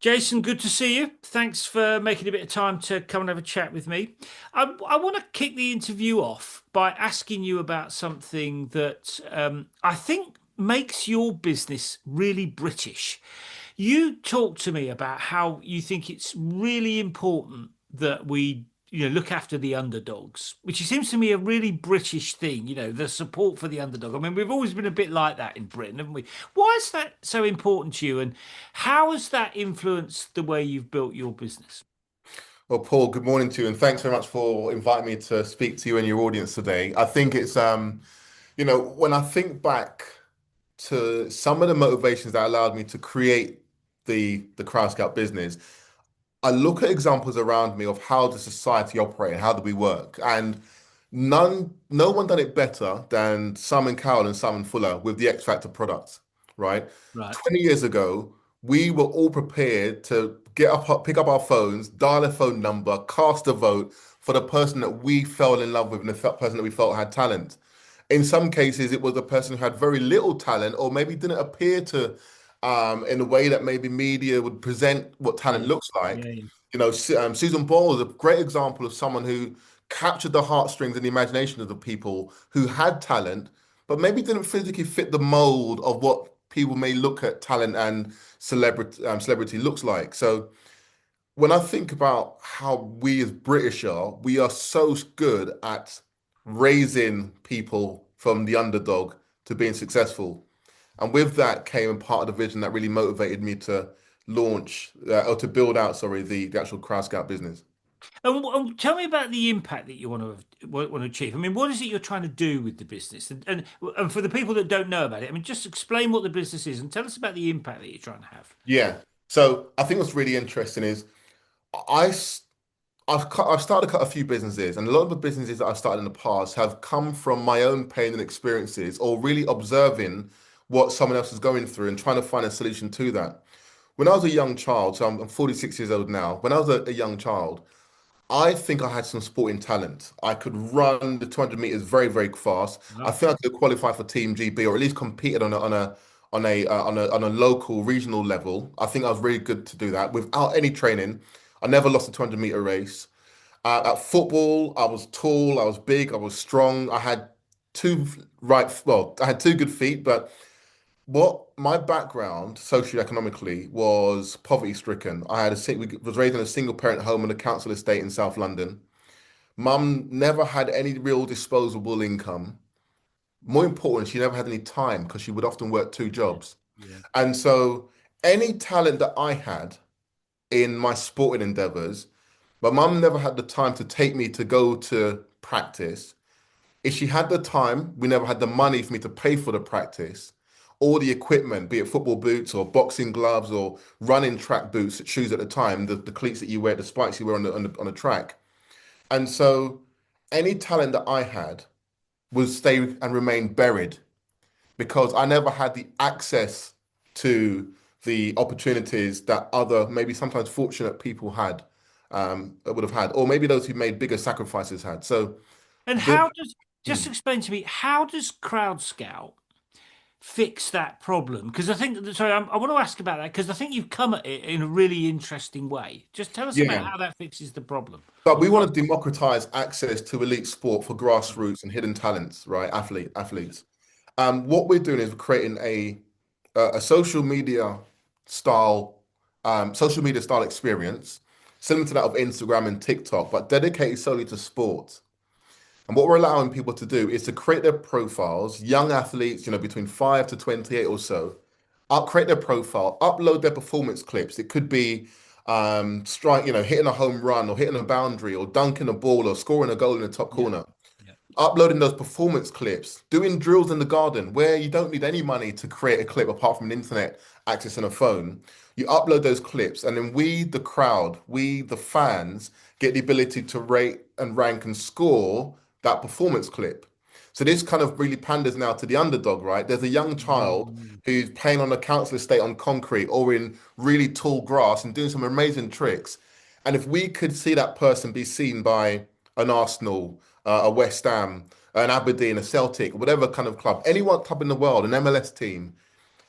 Jason, good to see you. Thanks for making a bit of time to come and have a chat with me. I want to kick the interview off by asking you about something that I think makes your business really British. You talked to me about how you think it's really important that we look after the underdogs, which seems to me a really British thing, the support for the underdog. I mean, we've always been a bit like that in Britain, haven't we? Why is that so important to you, and how has that influenced the way you've built your business? Well, Paul, good morning to you, and thanks very much for inviting me to speak to you and your audience today. I think when I think back to some of the motivations that allowed me to create the Crowd Scout business, I look at examples around me of how does society operate and how do we work, and no one done it better than Simon Cowell and Simon Fuller with the X Factor product, right? Right. 20 years ago, we were all prepared to get up, pick up our phones, dial a phone number, cast a vote for the person that we fell in love with and the person that we felt had talent. In some cases, it was a person who had very little talent or maybe didn't appear to in a way that maybe media would present what talent Yeah. looks like. Yeah. Yeah. Susan Boyle is a great example of someone who captured the heartstrings and the imagination of the people who had talent, but maybe didn't physically fit the mold of what people may look at talent and celebrity looks like. So when I think about how we as British are, we are so good at raising people from the underdog to being successful. And with that came a part of the vision that really motivated me to launch or to build out, sorry, the actual Crowd Scout business. And tell me about the impact that you want to achieve. I mean, what is it you're trying to do with the business? And for the people that don't know about it, I mean, just explain what the business is and tell us about the impact that you're trying to have. Yeah. So I think what's really interesting is I s- I've started a few businesses, and a lot of the businesses that I've started in the past have come from my own pain and experiences, or really observing what someone else is going through and trying to find a solution to that. When I was a young child, so I'm 46 years old now. When I was a young child, I think I had some sporting talent. I could run the 200 meters very, very fast. I Wow. think I could qualify for Team GB or at least competed on a local regional level. I think I was really good to do that without any training. I never lost a 200-meter race. At football, I was tall, I was big, I was strong. I had two good feet, but what my background socioeconomically was poverty stricken. We was raised in a single parent home on a council estate in South London. Mum never had any real disposable income. More important, she never had any time because she would often work two Yeah. jobs. Yeah. And so any talent that I had in my sporting endeavors, my mum never had the time to take me to go to practice. If she had the time, we never had the money for me to pay for the practice or the equipment, be it football boots or boxing gloves or running track boots, shoes at the time, the cleats that you wear, the spikes you wear on the track. And so any talent that I had would stay and remain buried because I never had the access to the opportunities that other, maybe sometimes fortunate people had, would have had, or maybe those who made bigger sacrifices had. So And the how does, just mm, explain to me, how does Crowd Scout fix that problem? Because sorry, I want to ask about that because I think you've come at it in a really interesting way. Just tell us about yeah, how that fixes the problem. but we want to democratize access to elite sport for grassroots and hidden talents, right? Athletes. What we're doing is we're creating a style, social media style experience, similar to that of Instagram and TikTok, but dedicated solely to sport. And what we're allowing people to do is to create their profiles, young athletes, between 5 to 28 or so, create their profile, upload their performance clips. It could be hitting a home run or hitting a boundary or dunking a ball or scoring a goal in the top Yeah. corner. Yeah. Uploading those performance clips, doing drills in the garden where you don't need any money to create a clip apart from an internet access and a phone. You upload those clips, and then we, the crowd, we, the fans, get the ability to rate and rank and score that performance clip. So this kind of really panders now to the underdog, right? There's a young child Mm. who's playing on a council estate on concrete or in really tall grass and doing some amazing tricks. And if we could see that person be seen by an Arsenal, a West Ham, an Aberdeen, a Celtic, whatever kind of club, any one club in the world, an MLS team,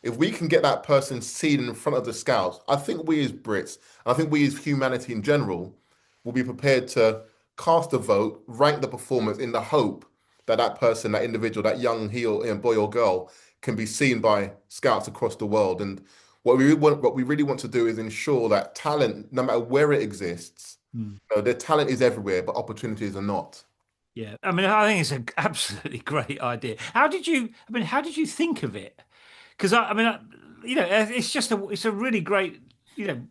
if we can get that person seen in front of the scouts, I think we as Brits, and I think we as humanity in general, will be prepared to cast a vote, rank the performance in the hope that that person, that individual, that young heel, boy or girl, can be seen by scouts across the world. And what we really want to do is ensure that talent, no matter where it exists, Mm. their talent is everywhere, but opportunities are not. Yeah, I mean, I think it's an absolutely great idea. How did you? I mean, how did you think of it? Because I mean, it's just it's a really great.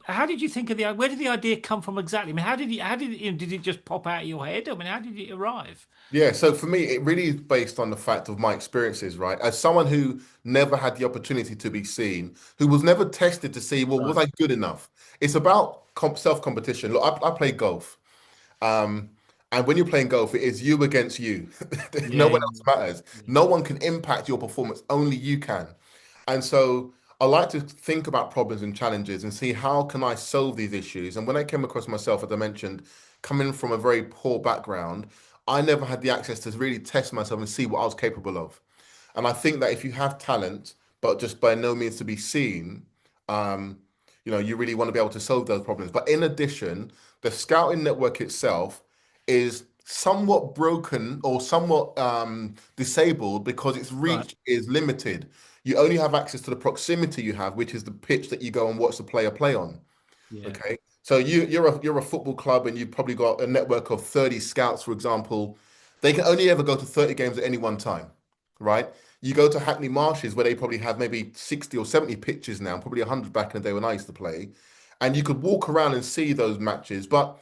How did you think of the? Where did the idea come from exactly? I mean, how did it, did it just pop out of your head? I mean, how did it arrive? Yeah, so for me, it really is based on the fact of my experiences, right? As someone who never had the opportunity to be seen, who was never tested to see, well, was Right. I good enough? It's about self-competition. Look, I play golf. Um, and when you're playing golf, it is you against you. No Yeah, one else matters. yeah, No one can impact your performance. Only you can. And so I like to think about problems and challenges and see how can I solve these issues. And when I came across myself, as I mentioned, coming from a very poor background, I never had the access to really test myself and see what I was capable of. And I think that if you have talent, but just by no means to be seen, um, you really want to be able to solve those problems. But in addition, the scouting network itself is somewhat broken or somewhat disabled because its right. reach is limited. You only have access to the proximity you have, which is the pitch that you go and watch the player play on. Yeah, Okay. So you're a football club and you've probably got a network of 30 scouts, for example. They can only ever go to 30 games at any one time, right? You go to Hackney Marshes where they probably have maybe 60 or 70 pitches now, probably 100 back in the day when I used to play. And you could walk around and see those matches. But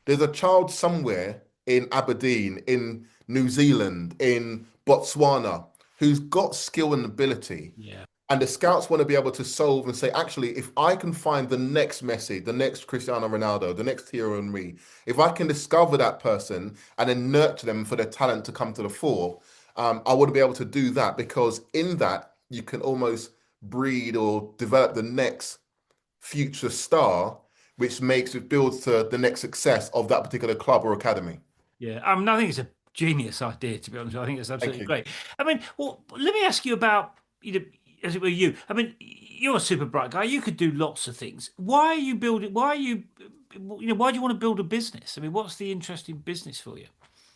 there's a child somewhere in Aberdeen, in New Zealand, in Botswana, who's got skill and ability, yeah, and the scouts want to be able to solve and say, actually, if I can find the next Messi, the next Cristiano Ronaldo, the next Thierry Henry, if I can discover that person and then nurture them for their talent to come to the fore, I would be able to do that because in that you can almost breed or develop the next future star, which makes it builds to the next success of that particular club or academy. yeah. I mean, I think it's a genius idea, to be honest. I think it's Thank absolutely you. great. I mean, well, let me ask you about, as it were you. I mean, you're a super bright guy. You could do lots of things. Why are you building? Why are you, why do you want to build a business? I mean, what's the interesting business for you?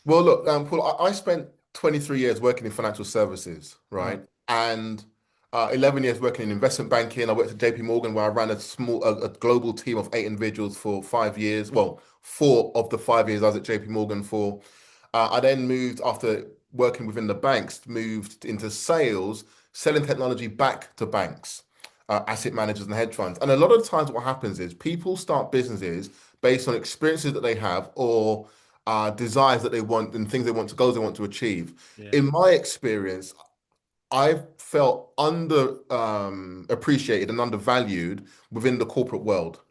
Well, look, Paul, I spent 23 years working in financial services, Right. right? And 11 years working in investment banking. I worked at JP Morgan where I ran a global team of 8 individuals for 5 years. Well, 4 of the 5 years I was at JP Morgan for. I then moved after working within the banks, moved into sales, selling technology back to banks, asset managers and hedge funds. And a lot of the times what happens is people start businesses based on experiences that they have or desires that they want and things they want to goals they want to achieve. Yeah. In my experience, I've felt under appreciated and undervalued within the corporate world.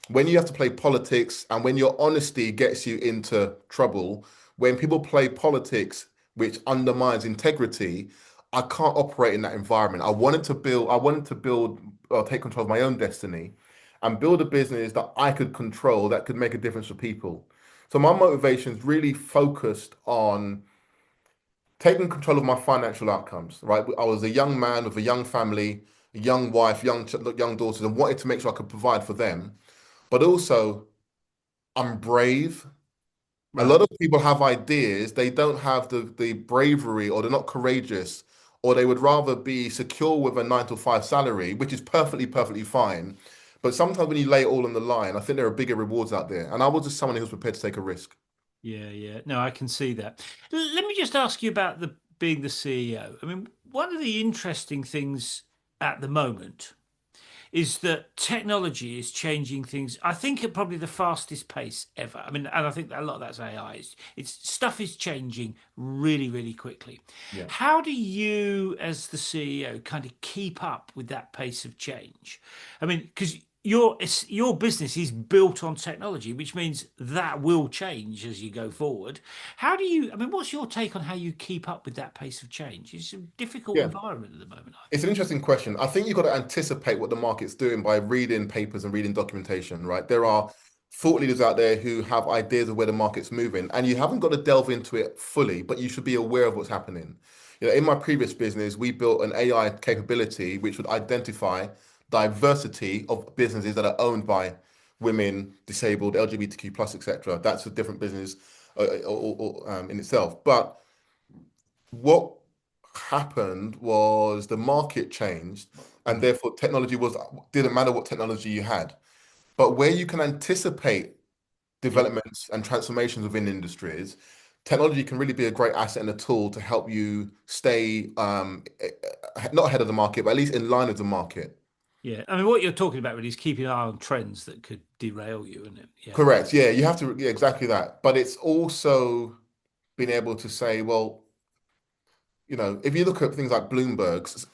When you have to play politics and when your honesty gets you into trouble, when people play politics which undermines integrity, I can't operate in that environment. I wanted to build or take control of my own destiny and build a business that I could control that could make a difference for people. So my motivation is really focused on taking control of my financial outcomes, right? I was a young man with a young family, a young wife, young daughters, and wanted to make sure I could provide for them. But also, I'm brave. A Right. lot of people have ideas, they don't have the bravery, or they're not courageous, or they would rather be secure with a 9 to 5 salary, which is perfectly fine. But sometimes when you lay it all on the line, I think there are bigger rewards out there. And I was just someone who was prepared to take a risk. Yeah, yeah. No, I can see that. Let me just ask you about the being the CEO. I mean, one of the interesting things at the moment is that technology is changing things. I think at probably the fastest pace ever. I mean, and I think that a lot of that's AI. It's stuff is changing really, really quickly. Yeah. How do you, as the CEO, kind of keep up with that pace of change? I mean, because your business is built on technology, which means that will change as you go forward. How do you? I mean, what's your take on how you keep up with that pace of change? It's a difficult Yeah. environment at the moment, I It's think. an interesting question. I think you've got to anticipate what the market's doing by reading papers and reading documentation, right? There are thought leaders out there who have ideas of where the market's moving, and you haven't got to delve into it fully, but you should be aware of what's happening. In my previous business, we built an AI capability which would identify diversity of businesses that are owned by women, disabled, LGBTQ plus, etc. That's a different business in itself. But what happened was the market changed, and Mm. therefore technology was didn't matter what technology you had. But where you can anticipate Yeah. developments and transformations within industries, technology can really be a great asset and a tool to help you stay not ahead of the market, but at least in line with the market. Yeah. I mean, what you're talking about really is keeping an eye on trends that could derail you, isn't it? Yeah. Correct. Yeah, you have to, yeah, exactly that. But it's also being able to say, well, if you look at things like Bloomberg's,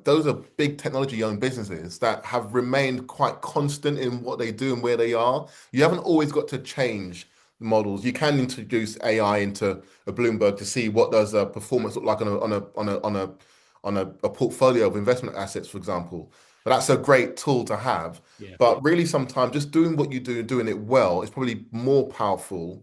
those are big technology-owned businesses that have remained quite constant in what they do and where they are. You haven't always got to change the models. You can introduce AI into a Bloomberg to see what does a performance look like on a portfolio of investment assets, for example. But that's a great tool to have. Yeah. But really, sometimes just doing what you do, doing it well, is probably more powerful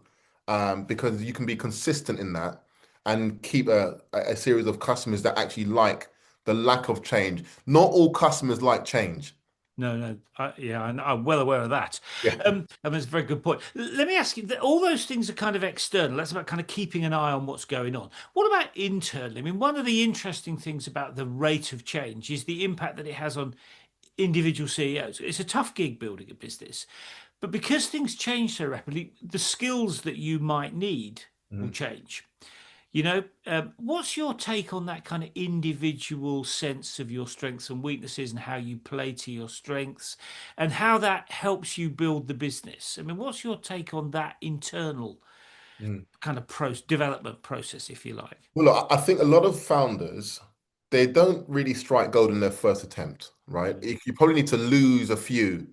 because you can be consistent in that and keep a series of customers that actually like the lack of change. Not all customers like change. No, no, yeah, I'm well aware of that. Yeah. I mean, it's a very good point. Let me ask you, all those things are kind of external. That's about kind of keeping an eye on what's going on. What about internally? I mean, one of the interesting things about the rate of change is the impact that it has on individual CEOs. It's a tough gig building a business, but because things change so rapidly, the skills that you might need will Mhm. change. What's your take on that kind of individual sense of your strengths and weaknesses and how you play to your strengths and how that helps you build the business? I mean, what's your take on that internal Mhm. kind of development process, if you like? Well, look, I think a lot of founders, they don't really strike gold in their first attempt, right? No. You probably need to lose a few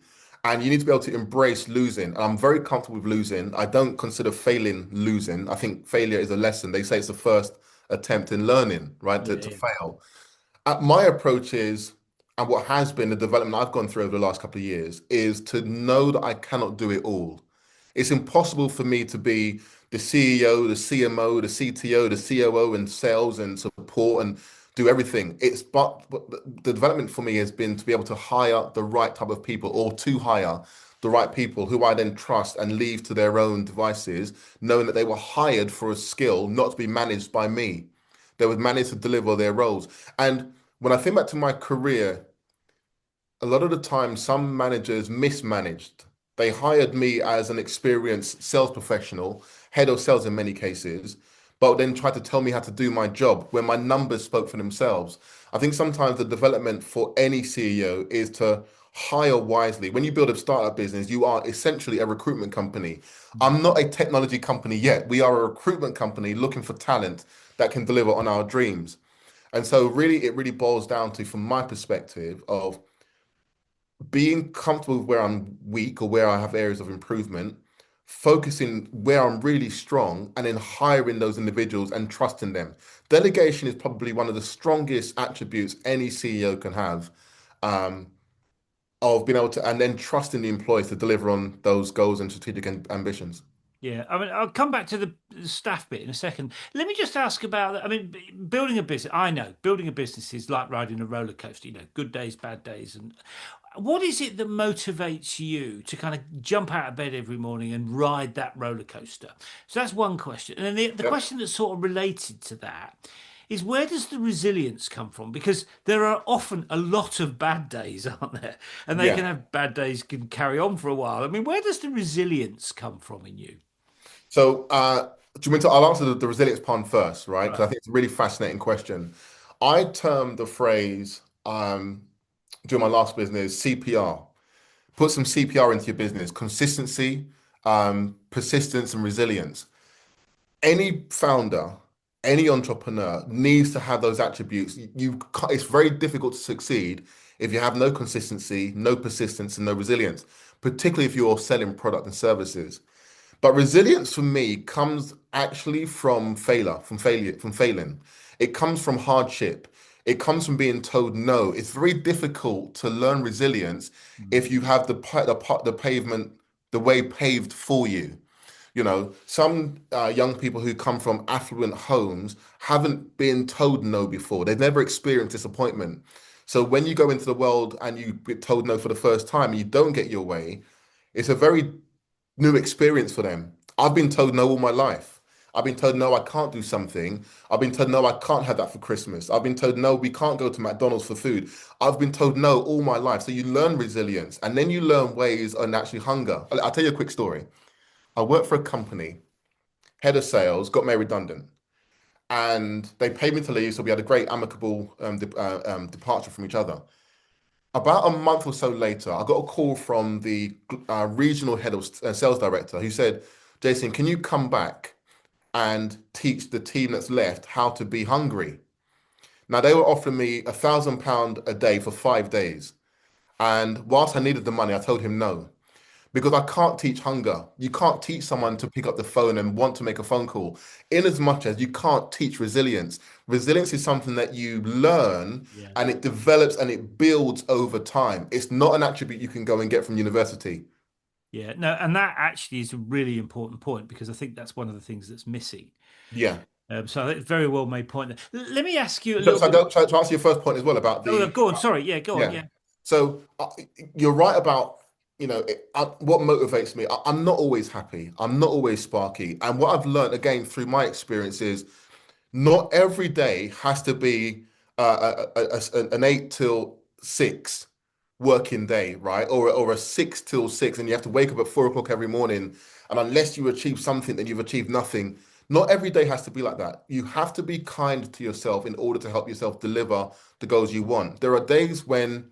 and you need to be able to embrace losing. And I'm very comfortable with losing. I don't consider failing losing. I think failure is a lesson. They say it's the first attempt in learning, right? To, Yeah, to yeah. fail. My approach is, and what has been the development I've gone through over the last couple of years, is to know that I cannot do it all. It's impossible for me to be the CEO, the CMO, the CTO, the COO, and sales and support and do everything. But the development for me has been to be able to hire the right type of people or to hire the right people who I then trust and leave to their own devices, knowing that they were hired for a skill, not to be managed by me. They would manage to deliver their roles. And when I think back to my career, a lot of the time, some managers mismanaged. They hired me as an experienced sales professional, head of sales in many cases, but then tried to tell me how to do my job when my numbers spoke for themselves. I think sometimes the development for any CEO is to hire wisely. When you build a startup business, you are essentially a recruitment company. Mm. I'm not a technology company yet. We are a recruitment company looking for talent that can deliver on our dreams. And so really, it really boils down to, from my perspective, of being comfortable with where I'm weak or where I have areas of improvement, focusing where I'm really strong, and then hiring those individuals and trusting them. Delegation is probably one of the strongest attributes any CEO can have, um, of being able to, and then trusting the employees to deliver on those goals and strategic ambitions. Yeah, I mean, I'll come back to the staff bit in a second. Let me just ask about, I mean, building a business. I know building a business is like riding a roller coaster, good days, bad days. And what is it that motivates you to kind of jump out of bed every morning and ride that roller coaster? So that's one question. And then the Yep. question that's sort of related to that is where does the resilience come from? Because there are often a lot of bad days, aren't there? And they can Yeah. have bad days, can carry on for a while. I mean, where does the resilience come from in you? So, do you mean to, I'll answer the resilience part first, right? Because Right. I think it's a really fascinating question. I termed the phrase during my last business CPR. Put some CPR into your business: consistency, persistence, and resilience. Any founder, any entrepreneur needs to have those attributes. It's very difficult to succeed if you have no consistency, no persistence, and no resilience, particularly if you're selling product and services. But resilience for me comes actually from from failing. It comes from hardship. It comes from being told no. It's very difficult to learn resilience Mm. if you have the pavement, the way paved for you. Some young people who come from affluent homes haven't been told no before. They've never experienced disappointment. So when you go into the world and you get told no for the first time and you don't get your way, it's a very new experience for them. I've been told no all my life. I've been told no, I can't do something. I've been told no, I can't have that for Christmas. I've been told no, we can't go to McDonald's for food. I've been told no all my life. So you learn resilience and then you learn ways on actually hunger. I'll tell you a quick story. I worked for a company, head of sales, got made redundant, and they paid me to leave. So we had a great amicable departure from each other. About a month or so later, I got a call from the regional head of sales director who said, Jason, can you come back and teach the team that's left how to be hungry? Now, they were offering me £1,000 a day for 5 days. And whilst I needed the money, I told him no. Because I can't teach hunger. You can't teach someone Yeah. to pick up the phone and want to make a phone call, in as much as you can't teach resilience. Resilience is something that you learn Yeah. and it develops and it builds over time. It's not an attribute you can go and get from university. Yeah, no, and that actually is a really important point because I think that's one of the things that's missing. Yeah. So I think very well made point there. Let me ask you a So, little so I bit. go to answer your first point as well about Oh, the go on. Sorry. Yeah, go on. yeah. Yeah. So you're right about what motivates me. I'm not always happy. I'm not always sparky. And what I've learned again through my experience is not every day has to be an 8 till 6 working day, right? Or a 6 till 6, and you have to wake up at 4 o'clock every morning. And unless you achieve something, then you've achieved nothing. Not every day has to be like that. You have to be kind to yourself in order to help yourself deliver the goals you want. There are days when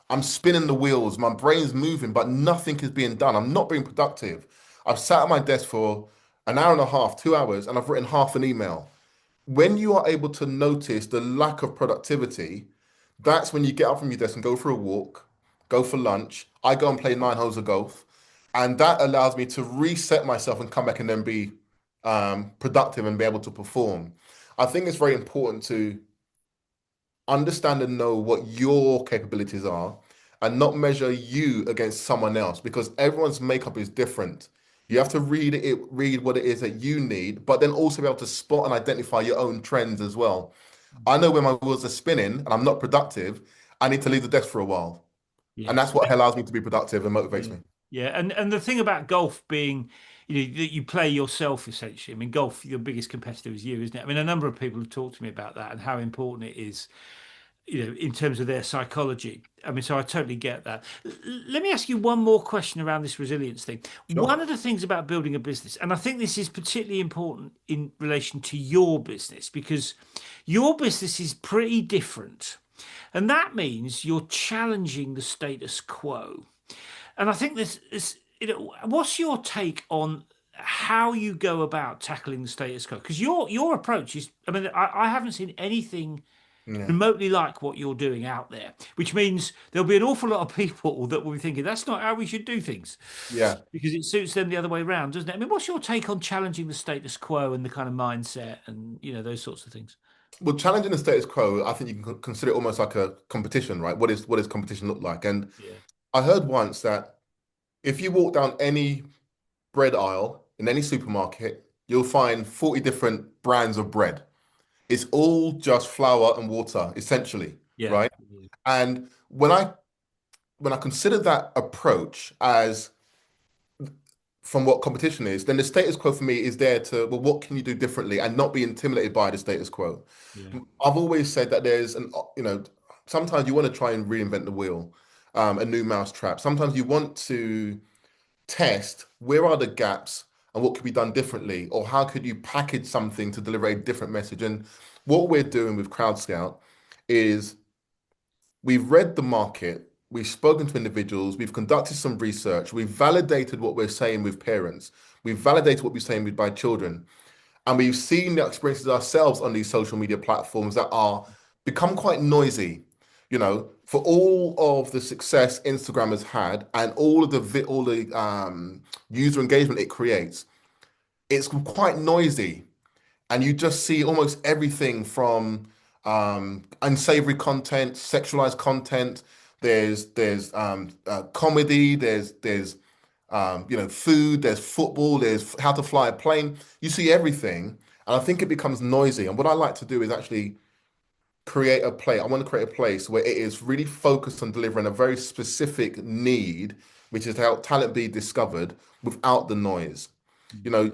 I'm spinning the wheels, my brain's moving, but nothing is being done. I'm not being productive. I've sat at my desk for an hour and a half, 2 hours, and I've written half an email. When you are able to notice the lack of productivity, that's when you get up from your desk and go for a walk, go for lunch. I go and play 9 holes of golf, and that allows me to reset myself and come back and then be productive and be able to perform. I think it's very important to understand and know what your capabilities are and not measure you against someone else because everyone's makeup is different. You have to read what it is that you need, but then also be able to spot and identify your own trends as well. I know when my wheels are spinning and I'm not productive, I need to leave the desk for a while. And Yeah. that's what allows me to be productive and motivates Yeah. me. Yeah. And the thing about golf being, that you play yourself essentially. I mean, golf, your biggest competitor is you, isn't it? I mean, a number of people have talked to me about that and how important it is, in terms of their psychology. I mean, so I totally get that. Let me ask you one more question around this resilience thing. Sure. One of the things about building a business, and I think this is particularly important in relation to your business, because your business is pretty different. And that means you're challenging the status quo. And I think what's your take on how you go about tackling the status quo? Because your approach is, I mean, I haven't seen anything Yeah. remotely like what you're doing out there, which means there'll be an awful lot of people that will be thinking that's not how we should do things Yeah. because it suits them the other way around, doesn't it? I mean, what's your take on challenging the status quo and the kind of mindset and those sorts of things? Well, challenging the status quo, I think you can consider it almost like a competition, right? What does competition look like? And Yeah, I heard once that if you walk down any bread aisle in any supermarket, you'll find 40 different brands of bread. It's all just flour and water, essentially, yeah, right? And when I consider that approach as from what competition is, then the status quo for me is there to, well, what can you do differently and not be intimidated by the status quo? yeah, I've always said that sometimes you want to try and reinvent the wheel, a new mousetrap. Sometimes you want to test where are the gaps and what could be done differently, or how could you package something to deliver a different message. And what we're doing with CrowdScout is we've read the market, we've spoken to individuals, we've conducted some research, we've validated what we're saying with parents, we've validated what we're saying by children, and we've seen the experiences ourselves on these social media platforms that are become quite noisy. For all of the success Instagram has had and all the user engagement it creates, it's quite noisy, and you just see almost everything from unsavory content, sexualized content. There's comedy. There's food, there's football, there's how to fly a plane. You see everything, and I think it becomes noisy. And what I like to do is actually create a place. I want to create a place where it is really focused on delivering a very specific need, which is to help talent be discovered without the noise. You know,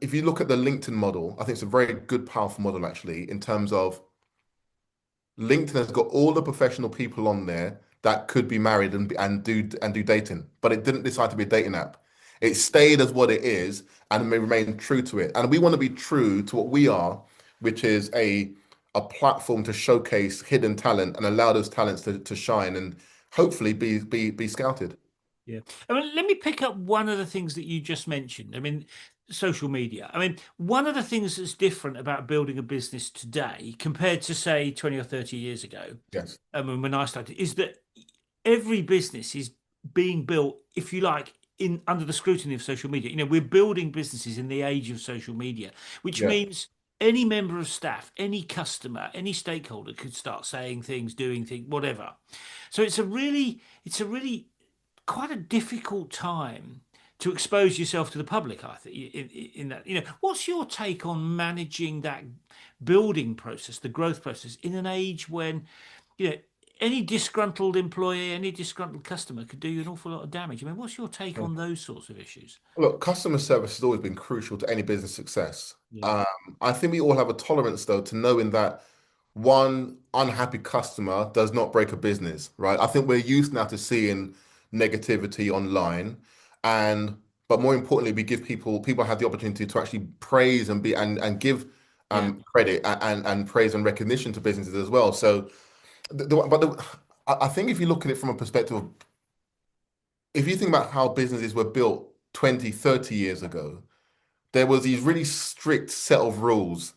if you look at the LinkedIn model, I think it's a very good, powerful model actually, in terms of LinkedIn has got all the professional people on there that could be married and do dating, but it didn't decide to be a dating app. It stayed as what it is and may remain true to it. And we want to be true to what we are, which is a platform to showcase hidden talent and allow those talents to shine and hopefully be scouted. Yeah. I mean, let me pick up one of the things that you just mentioned. I mean, social media. I mean, one of the things that's different about building a business today compared to, say, 20 or 30 years ago, Yes. when I started, is that every business is being built, if you like, in under the scrutiny of social media. We're building businesses in the age of social media, which Yeah. means any member of staff, any customer, any stakeholder could start saying things, doing things, whatever. So it's a really quite a difficult time to expose yourself to the public, I think, in that. What's your take on managing that building process, the growth process, in an age when, you know, any disgruntled employee, any disgruntled customer could do you an awful lot of damage? I mean, what's your take on those sorts of issues? Look, customer service has always been crucial to any business success. Yeah, Um, I think we all have a tolerance, though, to knowing that one unhappy customer does not break a business, right? I think we're used now to seeing negativity online, and but more importantly, we give people have the opportunity to actually praise and give yeah, credit and praise and recognition to businesses as well. So, I think if you look at it from a perspective of if you think about how businesses were built 20, 30 years ago, there was these really strict set of rules.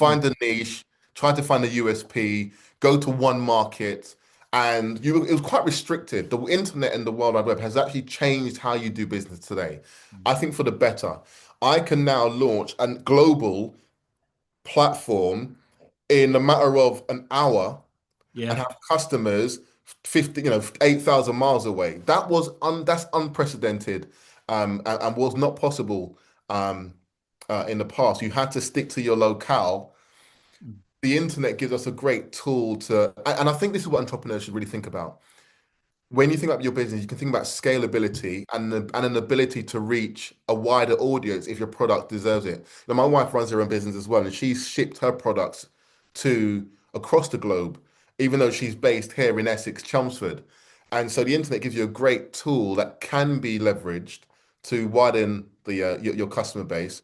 mm, Find a niche, try to find a USP, go to one market, and it was quite restricted. The internet and the World Wide Web has actually changed how you do business today. mm. I think for the better. I can now launch a global platform in a matter of an hour and Yeah, have customers 50, 8,000 miles away. That's unprecedented, and was not possible um, in the past. You had to stick to your locale. mm, The internet gives us a great tool and I think this is what entrepreneurs should really think about. When you think about your business, you can think about scalability and an ability to reach a wider audience if your product deserves it. Now, my wife runs her own business as well, and she's shipped her products to across the globe, even though she's based here in Essex, Chelmsford. And so the internet gives you a great tool that can be leveraged to widen your customer base.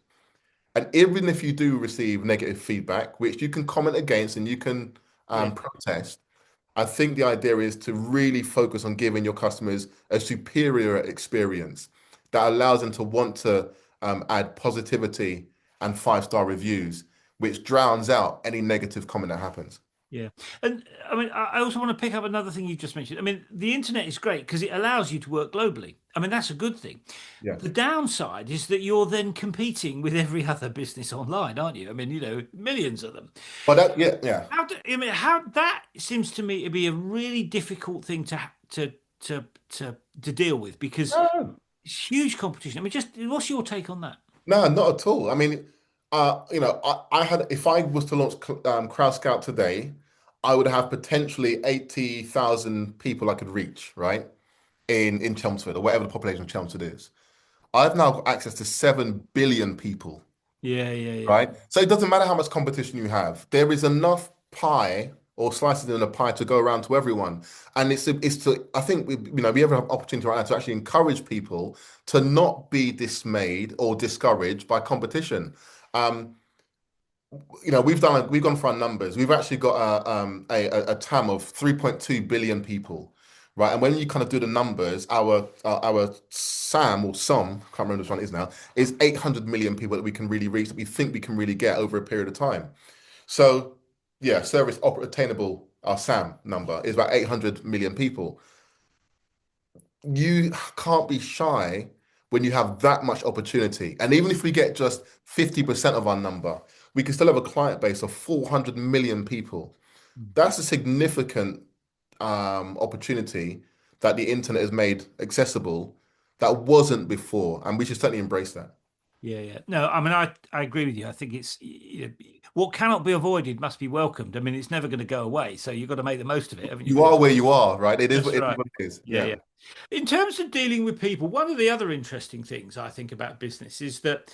And even if you do receive negative feedback, which you can comment against and you can yeah, protest, I think the idea is to really focus on giving your customers a superior experience that allows them to want to add positivity and five-star reviews, which drowns out any negative comment that happens. yeah. And I mean, I also want to pick up another thing you just mentioned. I mean, the internet is great because it allows you to work globally. I mean, that's a good thing. The Yes. downside is that you're then competing with every other business online, aren't you? I mean, millions of them. But that, yeah, yeah. How that seems to me to be a really difficult thing to deal with because No, it's huge competition. I mean, just what's your take on that? no, not at all. I mean, I had if I was to launch Crowd Scout today, I would have potentially 80,000 people I could reach, right? In Chelmsford or whatever the population of Chelmsford is. I've now got access to 7 billion people, Yeah, yeah, yeah. right? So it doesn't matter how much competition you have. There is enough pie or slices in a pie to go around to everyone. And it's to I think we have an opportunity right now to actually encourage people to not be dismayed or discouraged by competition. Um, we've gone for our numbers. We've actually got a TAM of 3.2 billion people, right? And when you kind of do the numbers, our SAM or SOM, can't remember which one it is now, is 800 million people that we can really reach, that we think we can really get over a period of time. So yeah, attainable, our SAM number is about 800 million people. You can't be shy when you have that much opportunity. And even if we get just 50% of our number, we can still have a client base of 400 million people. That's a significant opportunity that the internet has made accessible. that wasn't before, and we should certainly embrace that. Yeah, yeah. No, I mean, I agree with you. I think what cannot be avoided must be welcomed. I mean, it's never going to go away. So you've got to make the most of it, haven't you, You really? are where you are, right? That's right. What it is. Yeah, Yeah. yeah. In terms of dealing with people, one of the other interesting things I think about business is that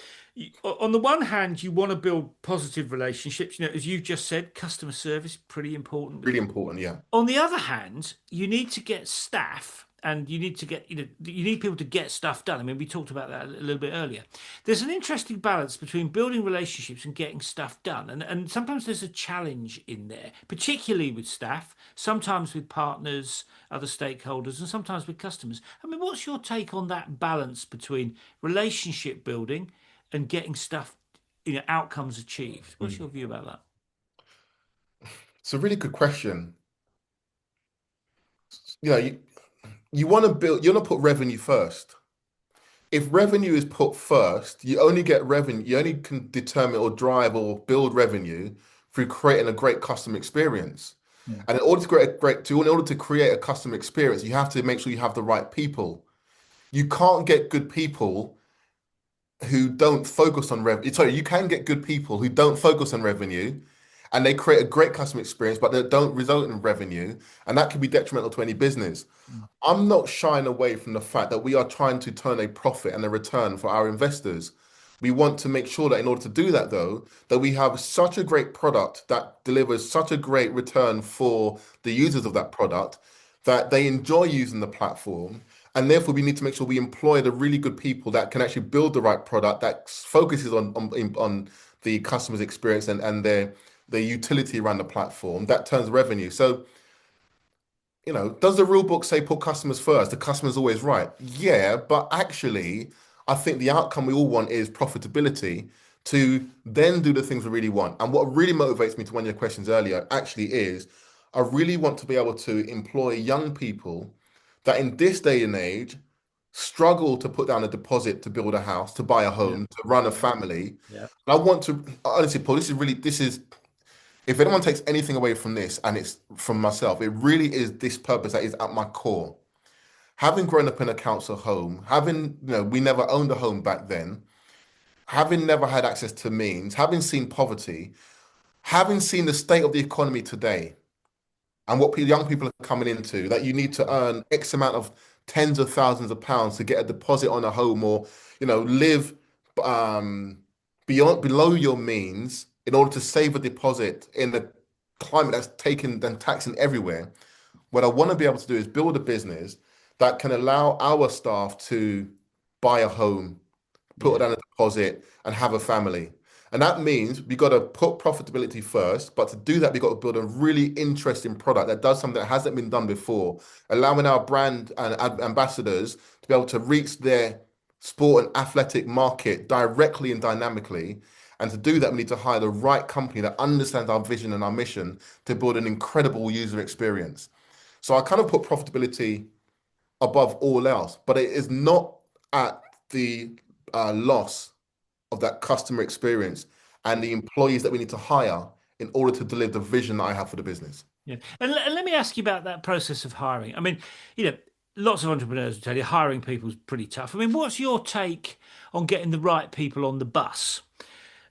on the one hand, you want to build positive relationships. As you just said, customer service, pretty important. Really important. Yeah. On the other hand, you need to get staff and you need to get, you need people to get stuff done. I mean, we talked about that a little bit earlier. There's an interesting balance between building relationships and getting stuff done. And sometimes there's a challenge in there, particularly with staff, sometimes with partners, other stakeholders, and sometimes with customers. I mean, what's your take on that balance between relationship building and getting stuff, outcomes achieved? What's Mm. your view about that? It's a really good question. You know, you want to build, you want to put revenue first. If revenue is put first, you only get revenue, you only can determine or drive or build revenue through creating a great customer experience. Yeah. And in order to create in order to create a customer experience, you have to make sure you have the right people. You can't get good people who don't focus on revenue. Sorry, you can get good people who don't focus on revenue and they create a great customer experience, but they don't result in revenue. And that can be detrimental to any business. I'm not shying away from the fact that we are trying to turn a profit and a return for our investors. We want to make sure that in order to do that, though, that we have such a great product that delivers such a great return for the users of that product that they enjoy using the platform. And therefore, we need to make sure we employ the really good people that can actually build the right product that focuses on the customer's experience and their utility around the platform that turns revenue. So does the rule book say put customers first? The customer's always right. Yeah, but actually, I think the outcome we all want is profitability to then do the things we really want. And what really motivates me to one of your questions earlier actually is I really want to be able to employ young people that in this day and age struggle to put down a deposit to build a house, to buy a Yeah. home, to run a family. Yeah. And I want to honestly, Paul, this is if anyone takes anything away from this, and it's from myself, it really is this purpose that is at my core. Having grown up in a council home, we never owned a home back then, having never had access to means, having seen poverty, having seen the state of the economy today, and what young people are coming into, that you need to earn X amount of tens of thousands of pounds to get a deposit on a home or, live um, below your means in order to save a deposit in a climate that's taken and taxing everywhere. What I want to be able to do is build a business that can allow our staff to buy a home, put Yeah. down a deposit, and have a family. And that means we got to put profitability first. But to do that, we got to build a really interesting product that does something that hasn't been done before, allowing our brand and ambassadors to be able to reach their sport and athletic market directly and dynamically. And to do that, we need to hire the right company that understands our vision and our mission to build an incredible user experience. So I kind of put profitability above all else, but it is not at the loss of that customer experience and the employees that we need to hire in order to deliver the vision that I have for the business. Yeah. And let me ask you about that process of hiring. I mean, you know, lots of entrepreneurs will tell you hiring people is pretty tough. I mean, what's your take on getting the right people on the bus?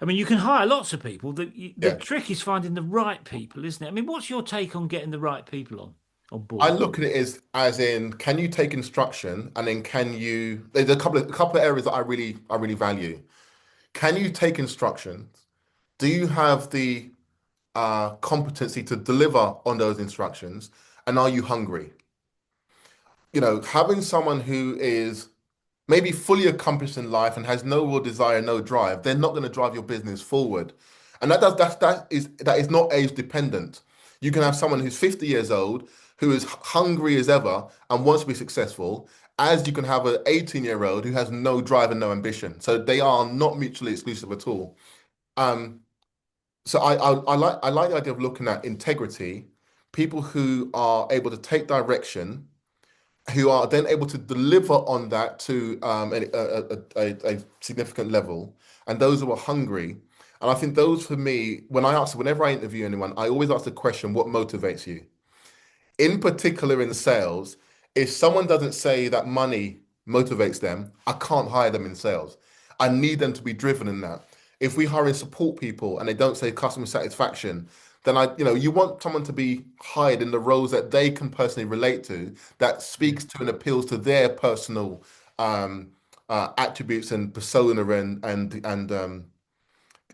I mean, you can hire lots of people. The Yeah. trick is finding the right people, isn't it? I mean, what's your take on getting the right people on I board? look at it as in, can you take instruction and then can you there's a couple of areas that I really value. Can you take instruction? Do you have the competency to deliver on those instructions? And are you hungry? Having someone who is maybe fully accomplished in life and has no real desire, no drive, they're not going to drive your business forward. And that is not age dependent. You can have someone who's 50 years old who is hungry as ever and wants to be successful, as you can have an 18-year-old who has no drive and no ambition. So they are not mutually exclusive at all. Um, so I like the idea of looking at integrity, people who are able to take direction, who are then able to deliver on that to a significant level, and those who are hungry. And I think those for me, whenever I interview anyone, I always ask the question, what motivates you? In particular, in sales, if someone doesn't say that money motivates them, I can't hire them in sales. I need them to be driven in that. If we hire in support people and they don't say customer satisfaction, then you want someone to be hired in the roles that they can personally relate to, that Yeah. speaks to and appeals to their personal attributes and persona and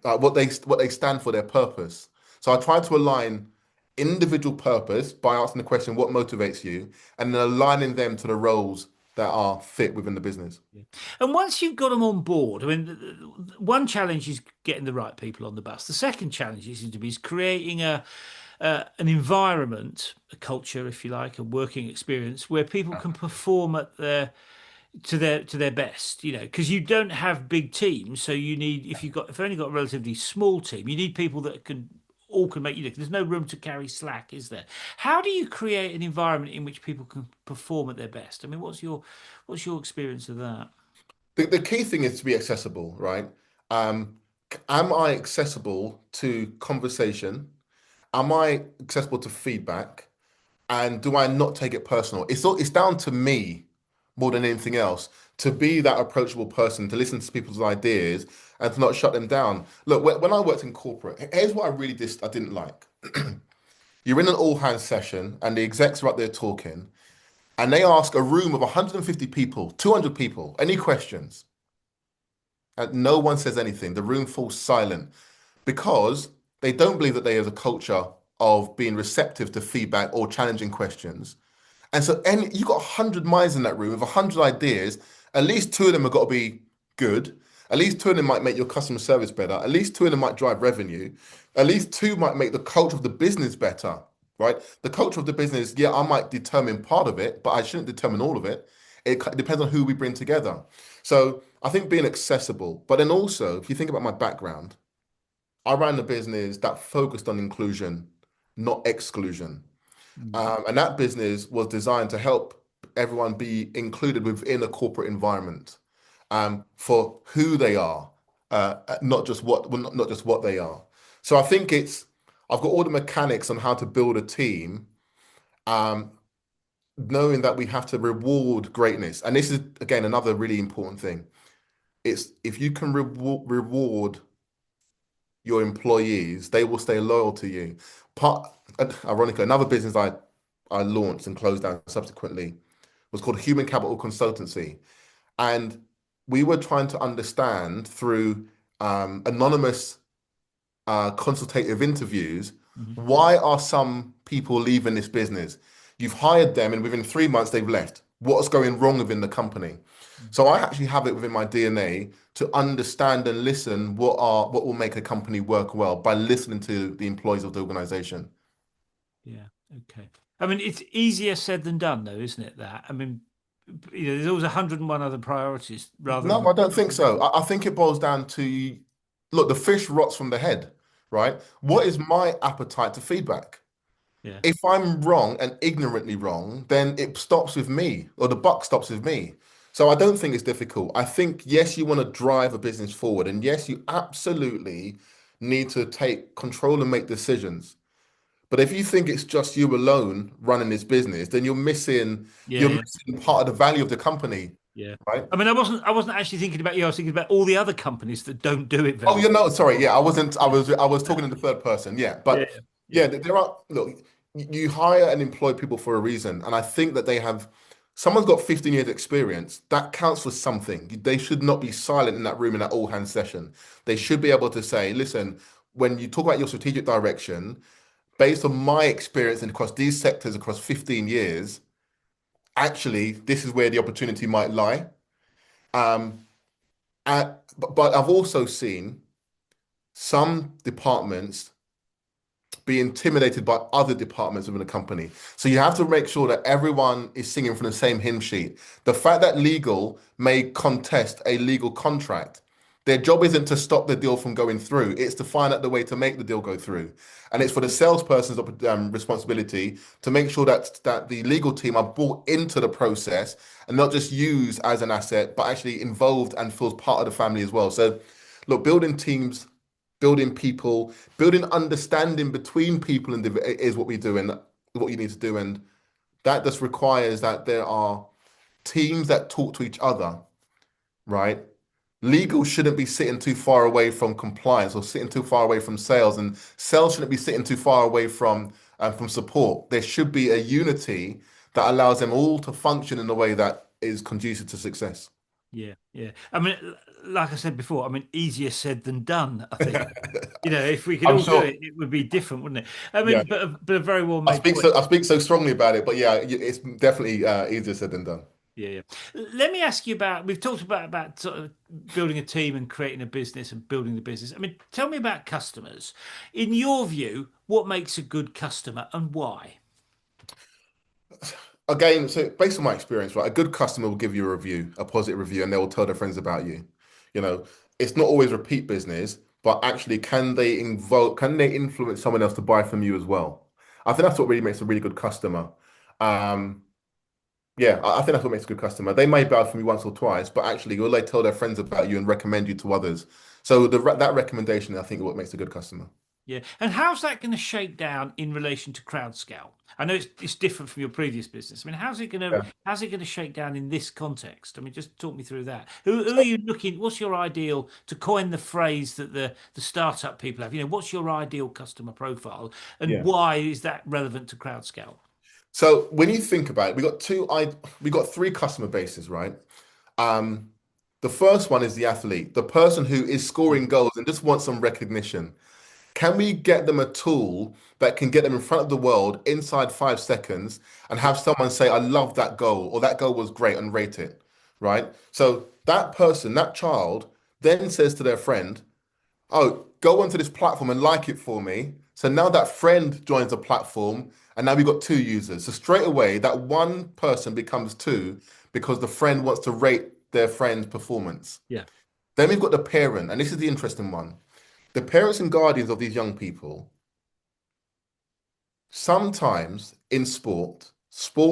what they stand for, their purpose. So I try to align individual purpose by asking the question, what motivates you, and then aligning them to the roles that are fit within the business. Yeah. And once you've got them on board, I mean, one challenge is getting the right people on the bus. The second challenge is to be is creating an environment, a culture, if you like, a working experience where people can perform at their to their best. Because you don't have big teams, so you need if you've only got a relatively small team, you need people that can make there's no room to carry slack, is there? How do you create an environment in which people can perform at their best? I mean, what's your experience of that? The key thing is to be accessible, right? Um, am I accessible to conversation? Am I accessible to feedback? And do I not take it personal? It's down to me more than anything else to be that approachable person, to listen to people's ideas and to not shut them down. Look, when I worked in corporate, here's what I didn't like. You're in an all hands session and the execs are up there talking and they ask a room of 150 people, 200 people, any questions? And no one says anything. The room falls silent because they don't believe that they have a culture of being receptive to feedback or challenging questions. And so, you got 100 minds in that room with 100 ideas. At least two of them have got to be good. At least two of them might make your customer service better. At least two of them might drive revenue. At least two might make the culture of the business better, right? The culture of the business, yeah, I might determine part of it, but I shouldn't determine all of it. It depends on who we bring together. So I think being accessible, but then also, if you think about my background, I ran a business that focused on inclusion, not exclusion. Mm. And that business was designed to help everyone be included within a corporate environment for who they are, not just what, well, not just what they are. So I think I've got all the mechanics on how to build a team, um, knowing that we have to reward greatness. And this is, again, another really important thing. It's if you can reward your employees, they will stay loyal to you. Ironically, another business I launched and closed down subsequently was called Human Capital Consultancy, and we were trying to understand through anonymous consultative interviews, Mhm. why are some people leaving this business? You've hired them, and within 3 months they've left. What's going wrong within the company? So I actually have it within my DNA to understand and listen what will make a company work well by listening to the employees of the organization. Yeah. Okay. I mean, it's easier said than done, though, isn't it? That I mean, there's always 101 other priorities rather No, than I don't think so. I think it boils down to, look, the fish rots from the head, right? yeah, What is my appetite to feedback? yeah, If I'm wrong and ignorantly wrong, then it stops with me, or the buck stops with me. So I don't think it's difficult. I think, yes, you want to drive a business forward, and yes, you absolutely need to take control and make decisions. But if you think it's just you alone running this business, then yeah, you're yeah, missing yeah. part of the value of the company, Yeah. right? I mean, I wasn't actually thinking about you. I was thinking about all the other companies that don't do it Oh, very you know, sorry, yeah, I wasn't. I well. was. I was talking in the third person. Yeah, Yeah, but yeah, yeah, there are. Look, you hire and employ people for a reason, and I think that they have. Someone's got 15 years experience. That counts for something. They should not be silent in that room in that all hands session. They should be able to say, "Listen, when you talk about your strategic direction, based on my experience and across these sectors across 15 years, actually, this is where the opportunity might lie." Um, but I've also seen some departments be intimidated by other departments within a company. So you have to make sure that everyone is singing from the same hymn sheet. The fact that legal may contest a legal contract, their job isn't to stop the deal from going through, it's to find out the way to make the deal go through. And yeah, it's for the salesperson's responsibility to make sure that the legal team are brought into the process and not just used as an asset, but actually involved and feels part of the family as well. So, look, building teams, building people, building understanding between people and is what we do and what you need to do. And that just requires that there are teams that talk to each other, right? Legal shouldn't be sitting too far away from compliance or sitting too far away from sales, and sales shouldn't be sitting too far away from support. There should be a unity that allows them all to function in a way that is conducive to success. Yeah, yeah. I mean, like I said before, I mean, easier said than done, I think. You know, if we could I'm all do sure. it, it would be different, wouldn't it? I Yeah, mean, but a very well made point. I speak so strongly about it, but yeah, it's definitely easier said than done. Yeah, yeah. Let me ask you about. We've talked about sort of building a team and creating a business and building the business. I mean, tell me about customers. In your view, what makes a good customer and why? Again, so based on my experience, right, a good customer will give you a review, a positive review, and they will tell their friends about you. You know, it's not always repeat business, but actually, can they influence someone else to buy from you as well? I think that's what really makes a really good customer. Um, yeah, I think that's what makes a good customer. They may buy from you once or twice, but actually, will they tell their friends about you and recommend you to others? So that recommendation, I think, is what makes a good customer. Yeah, and how's that going to shake down in relation to crowd scale? I know it's different from your previous business. I mean, Yeah. how's it going to shake down in this context? I mean, just talk me through that. Who are you looking? What's your ideal, to coin the phrase that the startup people have? You know, what's your ideal customer profile, and Yeah. why is that relevant to crowd scale? So when you think about it, we got three customer bases, right? Um, the first one is the athlete, the person who is Yeah, scoring goals and just wants some recognition. Can we get them a tool that can get them in front of the world inside 5 seconds and yeah, have someone say, I love that goal, or that goal was great, and rate it, right? So that person, that child, then says to their friend, oh, go onto this platform and like it for me. So now that friend joins the platform, and now we've got two users. So straight away, that one person becomes two because the friend wants to rate their friend's performance. yeah, Then we've got the parent, and this is the interesting one. The parents and guardians of these young people, sometimes in sport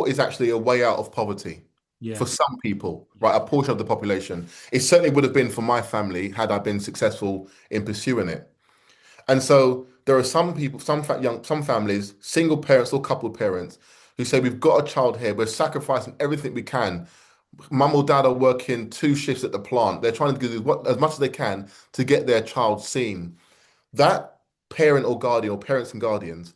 is actually a way out of poverty yeah, for some people, yeah, right? A portion of the population. It certainly would have been for my family had I been successful in pursuing it. And so there are some people, some families, single parents or coupled parents, who say we've got a child here, we're sacrificing everything we can. Mum or dad are working 2 shifts at the plant. They're trying to do as much as they can to get their child seen. That parent or guardian or parents and guardians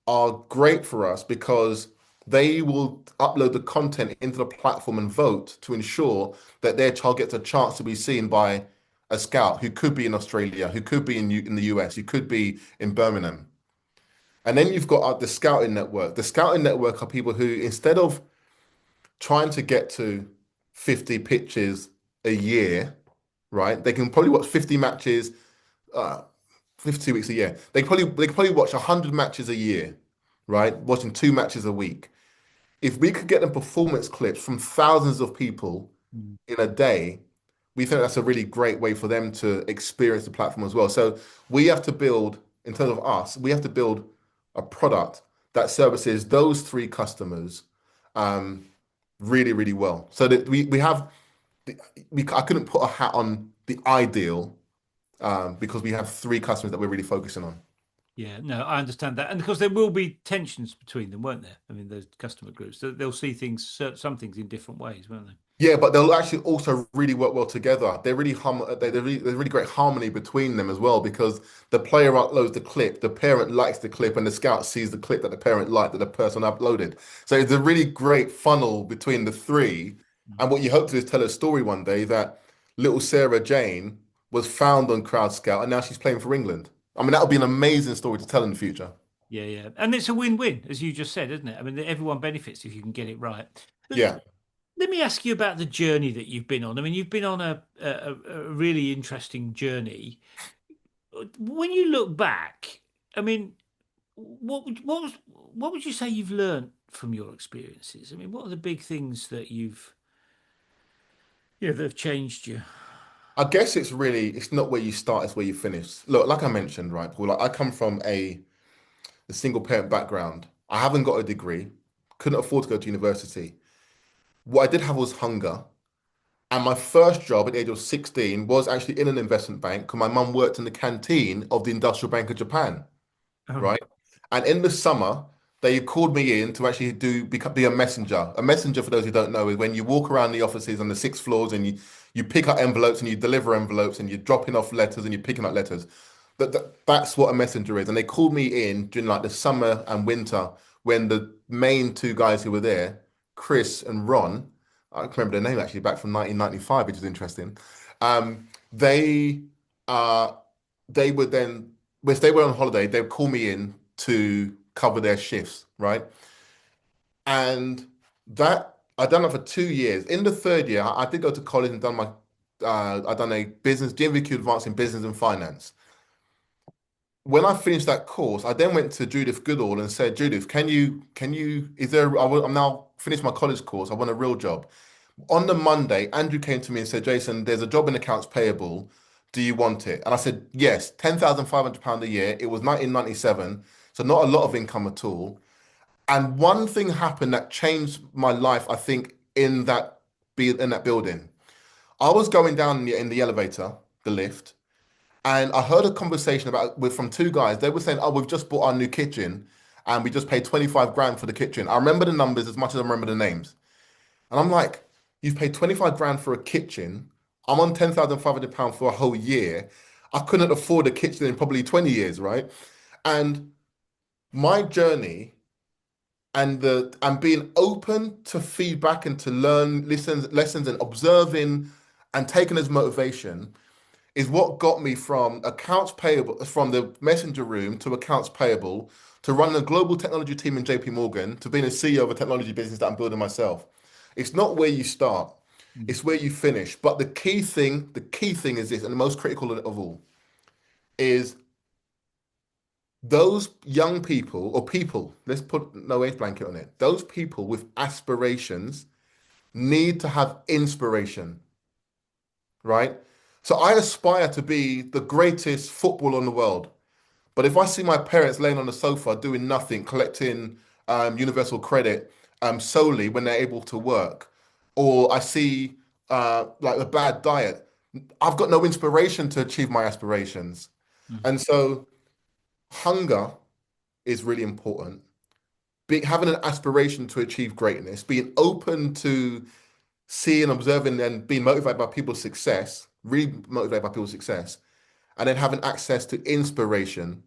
are great for us because they will upload the content into the platform and vote to ensure that their child gets a chance to be seen by a scout who could be in Australia, who could be in the US, who could be in Birmingham. And then you've got the scouting network. The scouting network are people who, instead of trying to get to 50 pitches a year, right? They can probably watch 50 matches, uh, 52 weeks a year. They can probably watch 100 matches a year, right? Watching 2 matches a week. If we could get them performance clips from thousands of people mm, in a day, we think that's a really great way for them to experience the platform as well. So we have to build, in terms of us, we have to build a product that services those three customers um, really, really well. So that we have, I couldn't put a hat on the ideal because we have three customers that we're really focusing on. yeah. No, I understand that, and because there will be tensions between them, won't there? I mean, those customer groups, they'll see things, some things in different ways, won't they? Yeah, but they'll actually also really work well together. There's really great harmony between them as well because the player uploads the clip, the parent likes the clip, and the scout sees the clip that the parent liked that the person uploaded. So it's a really great funnel between the three. And what you hope to do is tell a story one day that little Sarah Jane was found on Crowd Scout and now she's playing for England. I mean, that would be an amazing story to tell in the future. Yeah, yeah. And it's a win-win, as you just said, isn't it? I mean, everyone benefits if you can get it right. Yeah. Let me ask you about the journey that you've been on. I mean, you've been on a really interesting journey. When you look back, I mean, what would you say you've learned from your experiences? I mean, what are the big things that that have changed you? I guess it's not where you start, it's where you finish. Look, like I mentioned, right, Paul, like I come from a single parent background. I haven't got a degree, couldn't afford to go to university. What I did have was hunger. And my first job at the age of 16 was actually in an investment bank because my mum worked in the canteen of the Industrial Bank of Japan, Oh, right? And in the summer, they called me in to actually be a messenger. A messenger, for those who don't know, is when you walk around the offices on the sixth floors and you pick up envelopes and you deliver envelopes and you're dropping off letters and you're picking up letters. That's what a messenger is. And they called me in during like the summer and winter when the main two guys who were there, Chris and Ron, I can remember their name actually back from 1995, which is interesting. They uh they would then, if they were on holiday, they would call me in to cover their shifts, right? And that I done that for 2 years. In the third year, I did go to college and done my I done a business GMVQ advance in business and finance. When I finished that course, I then went to Judith Goodall and said, Judith, is there, I'm now finished my college course. I want a real job. On the Monday, Andrew came to me and said, Jason, there's a job in accounts payable. Do you want it? And I said, yes, £10,500 a year. It was 1997, so not a lot of income at all. And one thing happened that changed my life, I think, in that building. I was going down in the elevator, the lift, and I heard a conversation from two guys. They were saying, "Oh, we've just bought our new kitchen, and we just paid 25 grand for the kitchen." I remember the numbers as much as I remember the names. And I'm like, "You've paid 25 grand for a kitchen. I'm on £10,500 for a whole year. I couldn't afford a kitchen in probably 20 years, right?" And my journey and being open to feedback and to learn lessons and observing and taking as motivation is what got me from accounts payable, from the messenger room to accounts payable, to running a global technology team in JP Morgan, to being a CEO of a technology business that I'm building myself. It's not where you start, Mm. it's where you finish. But the key thing is this, and the most critical of all, is those young people or people, let's put no age blanket on it, those people with aspirations need to have inspiration, right? So I aspire to be the greatest footballer in the world. But if I see my parents laying on the sofa doing nothing, collecting universal credit solely when they're able to work, or I see like a bad diet, I've got no inspiration to achieve my aspirations. Mm. And so hunger is really important. Having an aspiration to achieve greatness, being open to seeing, observing, and being motivated by people's success, really motivated by people's success, and then having access to inspiration.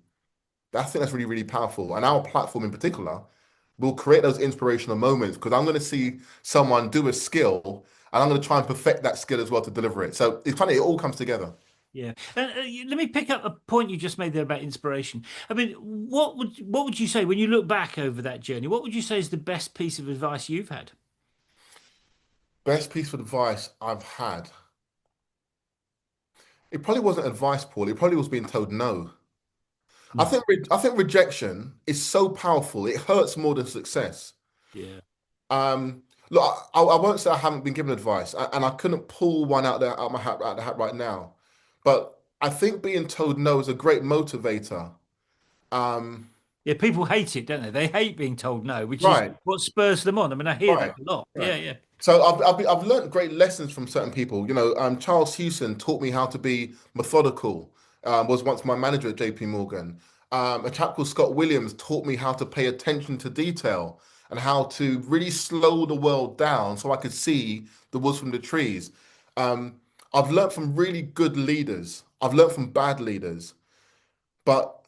I think that's really, really powerful. And our platform in particular will create those inspirational moments because I'm going to see someone do a skill and I'm going to try and perfect that skill as well to deliver it. So it's funny, it all comes together. Yeah, let me pick up a point you just made there about inspiration. I mean, what would you say when you look back over that journey? What would you say is the best piece of advice you've had? Best piece of advice I've had. It probably wasn't advice, Paul. It probably was being told no. Mm. I think rejection is so powerful. It hurts more than success. Yeah. Look, I won't say I haven't been given advice, and I couldn't pull one out the hat right now. But I think being told no is a great motivator. Um, Yeah, people hate it, don't they? They hate being told no, which is right, what spurs them on. I mean, I hear that right, a lot. right. Yeah, yeah. So I've learned great lessons from certain people. Charles Hewson taught me how to be methodical. Was once my manager at JP Morgan. A chap called Scott Williams taught me how to pay attention to detail and how to really slow the world down so I could see the woods from the trees. Um, I've learned from really good leaders. I've learned from bad leaders, but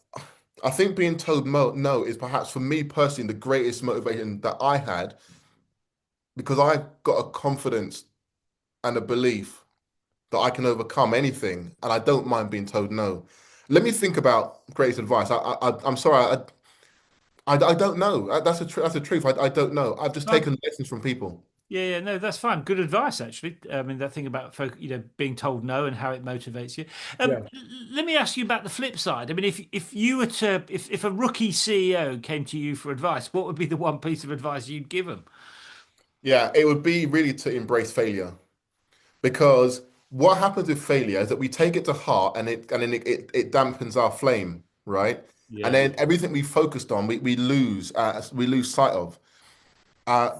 I think being told no is perhaps for me personally the greatest motivation that I had because I got a confidence and a belief that I can overcome anything, and I don't mind being told no. Let me think about greatest advice. I'm sorry, I don't know. That's the truth. I don't know. I've just No, taken lessons from people. yeah, yeah, no, that's fine. Good advice, actually. I mean, that thing about being told no and how it motivates you. Yeah. Let me ask you about the flip side. I mean, if you were to if a rookie CEO came to you for advice, what would be the one piece of advice you'd give them? Yeah, it would be really to embrace failure because what happens with failure is that we take it to heart and then it dampens our flame, right? And Yeah. then everything we focused on, we lose sight of. Uh,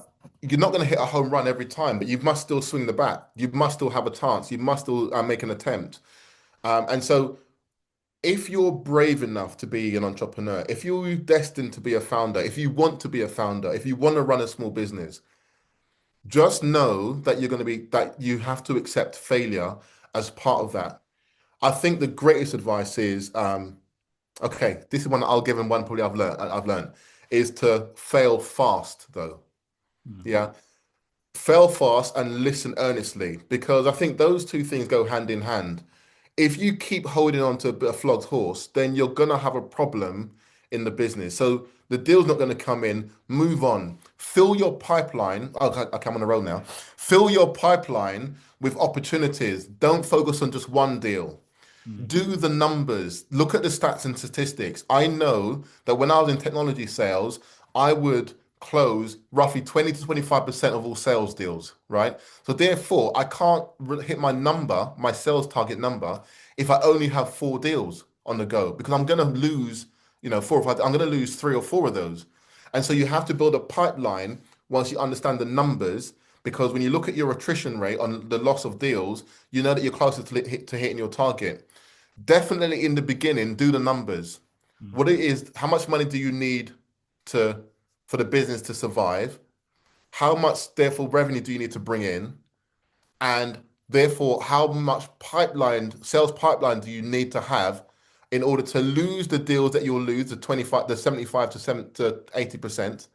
you're not going to hit a home run every time, but you must still swing the bat. You must still have a chance. You must still make an attempt. And so if you're brave enough to be an entrepreneur, if you're destined to be a founder, if you want to be a founder, if you want to run a small business, just know that that you have to accept failure as part of that. I think the greatest advice is, okay, this is one that I'll give, and one probably I've learned is to fail fast though. Mm. Yeah. Fail fast and listen earnestly, because I think those two things go hand in hand. If you keep holding on to a bit of flogged horse, then you're gonna have a problem in the business. So the deal's not gonna come in. Move on. Fill your pipeline. Oh, okay, I'm on the roll now. Fill your pipeline with opportunities. Don't focus on just one deal. Mm. Do the numbers, look at the stats and statistics. I know that when I was in technology sales, I would close roughly 20 to 25% of all sales deals, right? So therefore, I can't hit my number, my sales target number, if I only have four deals on the go, because I'm going to lose, four or five, I'm going to lose three or four of those. And so you have to build a pipeline once you understand the numbers, because when you look at your attrition rate on the loss of deals, you know that you're closer to hitting your target. Definitely in the beginning, do the numbers. Mm. What it is, how much money do you need to for the business to survive? How much, therefore, revenue do you need to bring in? And therefore, how much sales pipeline do you need to have in order to lose the deals that you'll lose, the 25, the 75 to 80%,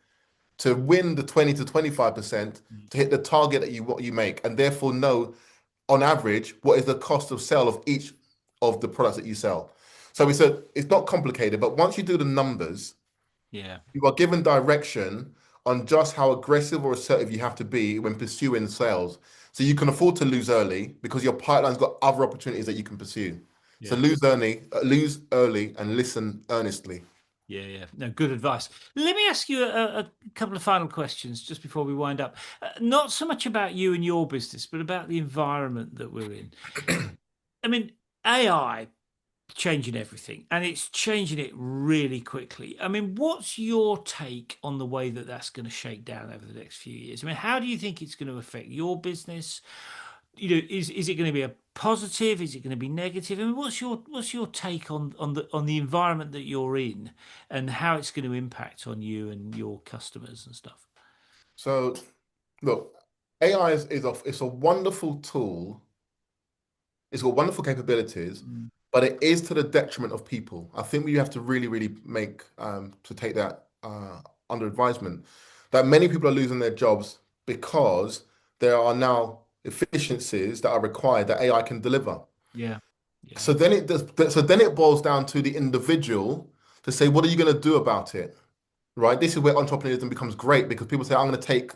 to win the 20 to 25%, Mm. to hit the target that you make, and therefore know on average what is the cost of sale of each of the products that you sell. So it's not complicated, but once you do the numbers, Yeah. you are given direction on just how aggressive or assertive you have to be when pursuing sales. So you can afford to lose early because your pipeline's got other opportunities that you can pursue. So Yeah. lose early, and listen earnestly. Yeah, yeah. No, good advice. Let me ask you a couple of final questions just before we wind up. Not so much about you and your business, but about the environment that we're in. I mean, AI changing everything, and it's changing it really quickly. I mean, what's your take on the way that that's going to shake down over the next few years? I mean, how do you think it's going to affect your business? Is it going to be a positive? Is it going to be negative? I mean, what's your take on the environment that you're in, and how it's going to impact on you and your customers and stuff? So look, AI it's a wonderful tool. It's got wonderful capabilities, Mm. but it is to the detriment of people. I think we have to really, really make to take that under advisement that many people are losing their jobs because there are now efficiencies that are required that AI can deliver. Yeah, yeah, So then it does, so then it boils down to the individual to say, what are you going to do about it? Right? This is where entrepreneurship becomes great, because people say, I'm going to take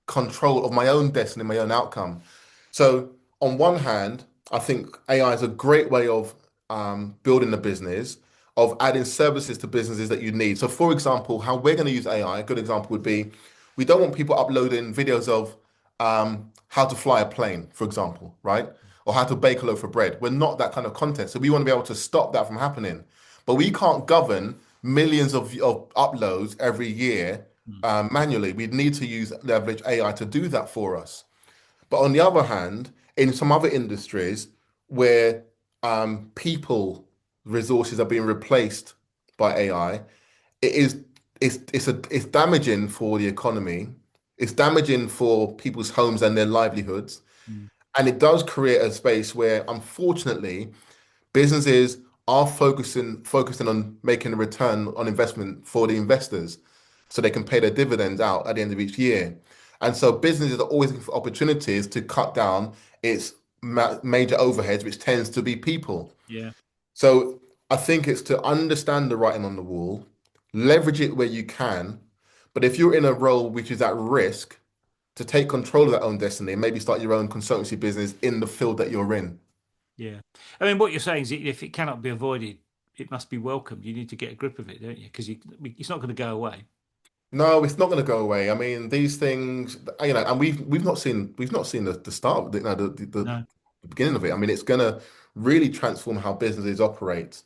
control of my own destiny, my own outcome. So on one hand, I think AI is a great way of building a business, of adding services to businesses that you need. So for example, how we're going to use AI, a good example would be, we don't want people uploading videos of how to fly a plane, for example, right? Or how to bake a loaf of bread. We're not that kind of content. So we want to be able to stop that from happening. But we can't govern millions of uploads every year mm, manually. We'd need to leverage AI to do that for us. But on the other hand, in some other industries where people resources are being replaced by AI, it is it's damaging for the economy. It's damaging for people's homes and their livelihoods. mm, And it does create a space where, unfortunately, businesses are focusing on making a return on investment for the investors so they can pay their dividends out at the end of each year. And so businesses are always looking for opportunities to cut down its major overheads, which tends to be people. yeah, So I think it's to understand the writing on the wall, leverage it where you can. But if you're in a role which is at risk, to take control of that own destiny and maybe start your own consultancy business in the field that you're in. yeah. I mean, what you're saying is that if it cannot be avoided, it must be welcomed. You need to get a grip of it, don't you? Because it's not going to go away. No, it's not going to go away. I mean, these things, and we've not seen the start, No. the beginning of it. I mean, it's going to really transform how businesses operate.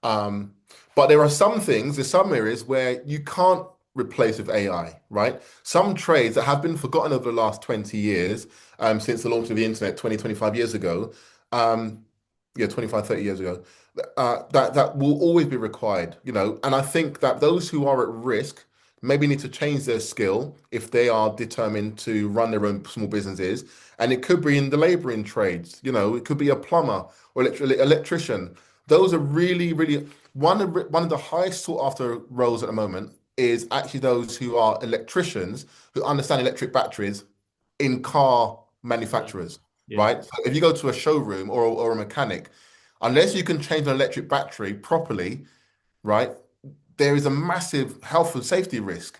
Um, but there's some areas where you can't replace with AI, right? Some trades that have been forgotten over the last 20 years, since the launch of the internet 20, 25 years ago. Um, yeah, 25, 30 years ago, that will always be required, and I think that those who are at risk maybe need to change their skill if they are determined to run their own small businesses. And it could be in the laboring trades, it could be a plumber or electrician. Those are really, really one of the highest sought after roles at the moment is actually those who are electricians who understand electric batteries in car Yeah, manufacturers, yeah, right? So if you go to a showroom or a mechanic, unless you can change an electric battery properly, right, there is a massive health and safety risk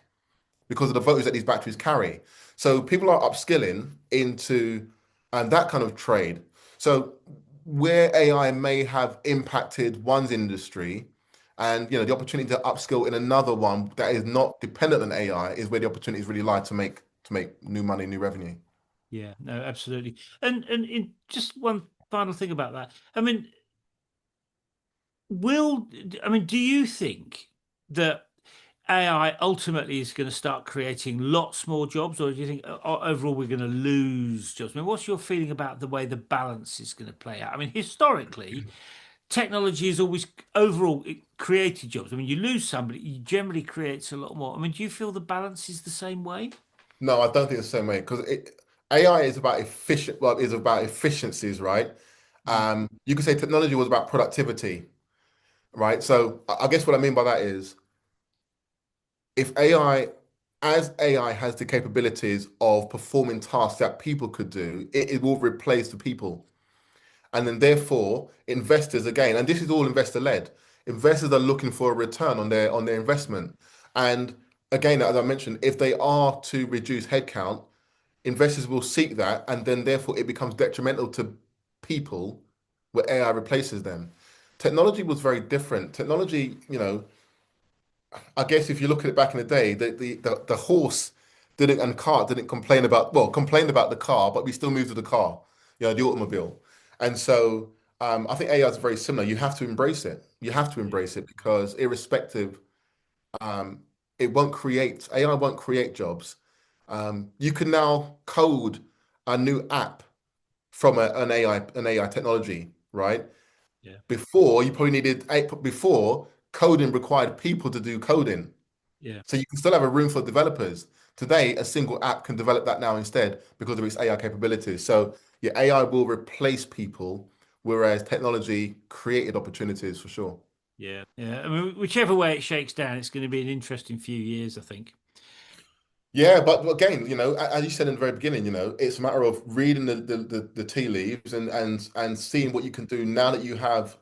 because of the voltage that these batteries carry. So people are upskilling into that kind of trade. So where AI may have impacted one's industry, and the opportunity to upskill in another one that is not dependent on AI is where the opportunities really lie to make new money, new revenue. yeah. No, absolutely. And in just one final thing about that. I mean, will I mean, do you think that AI ultimately is going to start creating lots more jobs, or do you think overall we're going to lose jobs? I mean, what's your feeling about the way the balance is going to play out? I mean, historically, technology has always overall it created jobs. I mean, you lose somebody, it generally creates a lot more. I mean, do you feel the balance is the same way? No, I don't think it's the same way because AI is about is about efficiencies, right? Mm. You could say technology was about productivity, right? So I guess what I mean by that is if as AI has the capabilities of performing tasks that people could do, it will replace the people. And then therefore, investors again, and this is all investor led, investors are looking for a return on their investment. And again, as I mentioned, if they are to reduce headcount, investors will seek that, and then therefore it becomes detrimental to people where AI replaces them. Technology was very different. Technology, I guess if you look at it back in the day, the horse didn't and cart didn't complained about the car, but we still moved to the car, the automobile. And so I think AI is very similar. You have to embrace it. You have to Yeah, embrace it because irrespective, um, AI won't create jobs. You can now code a new app from an AI technology, right? yeah, Before coding required people to do coding. yeah, So you can still have a room for developers. Today, a single app can develop that now instead because of its AI capabilities. So yeah, AI will replace people, whereas technology created opportunities for sure. yeah, yeah. I mean, whichever way it shakes down, it's going to be an interesting few years, I think. Yeah, but again, as you said in the very beginning, it's a matter of reading the tea leaves and seeing what you can do now that you have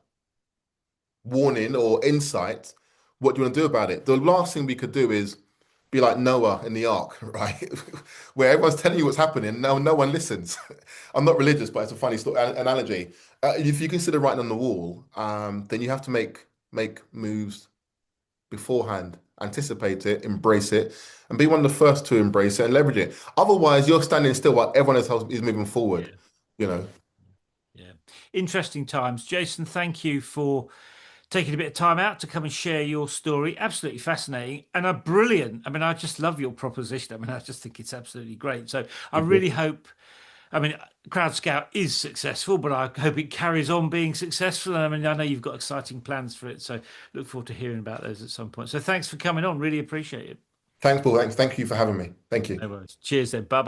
warning or insight. What do you want to do about it? The last thing we could do is be like Noah in the ark, right? Where everyone's telling you what's happening. No one listens. I'm not religious, but it's a funny analogy. If you consider writing on the wall, then you have to make moves beforehand, anticipate it, embrace it, and be one of the first to embrace it and leverage it. Otherwise, you're standing still while everyone else is moving forward. Yeah, You know. yeah. Interesting times. Jason, thank you for taking a bit of time out to come and share your story. Absolutely fascinating and a brilliant. I mean, I just love your proposition. I mean, I just think it's absolutely great. So I really hope. I mean, Crowd Scout is successful, but I hope it carries on being successful. And I mean, I know you've got exciting plans for it, so look forward to hearing about those at some point. So thanks for coming on. Really appreciate it. Thanks, Paul. Thank you for having me. Thank you. No worries. Cheers then. Bye bye.